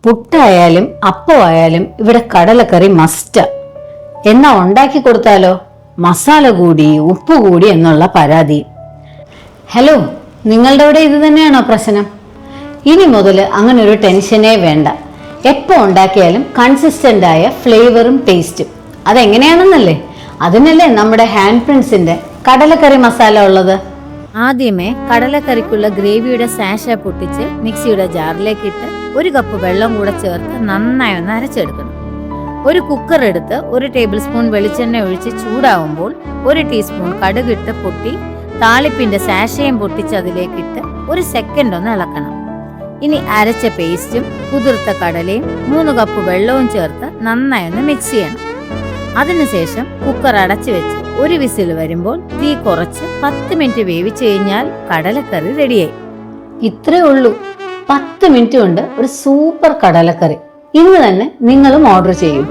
പുട്ടായാലും അപ്പമായാലും ഇവിടെ കടലക്കറി മസ്റ്റാ. എന്നാ ഉണ്ടാക്കി കൊടുത്താലോ? മസാല കൂടി ഉപ്പ് കൂടി എന്നുള്ള പരാതി. ഹലോ, നിങ്ങളുടെ അവിടെ ഇത് തന്നെയാണോ പ്രശ്നം? ഇനി മുതൽ അങ്ങനെ ഒരു ടെൻഷനേ വേണ്ട. എപ്പോൾ ഉണ്ടാക്കിയാലും കൺസിസ്റ്റന്റ് ആയ ഫ്ലേവറും ടേസ്റ്റും. അതെങ്ങനെയാണെന്നല്ലേ? അതിനല്ലേ നമ്മുടെ ഹാൻഡ് പ്രിൻസിന്റെ കടലക്കറി മസാല ഉള്ളത്. ആദ്യമേ കടലക്കറിക്കുള്ള ഗ്രേവിയുടെ സാഷ പൊട്ടിച്ച് മിക്സിയുടെ ജാറിലേക്ക് ഇട്ട് 1 കപ്പ് വെള്ളം കൂടെ ചേർത്ത് നന്നായി ഒന്ന് അരച്ചെടുക്കണം. ഒരു കുക്കർ എടുത്ത് 1 ടേബിൾ സ്പൂൺ വെളിച്ചെണ്ണ ഒഴിച്ച് ചൂടാവുമ്പോൾ 1 ടീസ്പൂൺ കടുകിട്ട് പൊട്ടി താളിപ്പിന്റെ സാഷയും പൊട്ടിച്ച് അതിലേക്കിട്ട് 1 സെക്കൻഡ് ഒന്ന് ഇളക്കണം. ഇനി അരച്ച പേസ്റ്റും കുതിർത്ത കടലയും 3 കപ്പ് വെള്ളവും ചേർത്ത് നന്നായി ഒന്ന് മിക്സ് ചെയ്യണം. അതിനുശേഷം കുക്കർ അടച്ചു വെച്ച് 1 വിസിൽ വരുമ്പോൾ തീ കുറച്ച് 10 മിനിറ്റ് വേവിച്ചു കഴിഞ്ഞാൽ കടലക്കറി റെഡിയായി. ഇത്രേ ഉള്ളൂ. 10 മിനിറ്റ് കൊണ്ട് ഒരു സൂപ്പർ കടലക്കറി. ഇന്ന് തന്നെ നിങ്ങളും ഓർഡർ ചെയ്യും.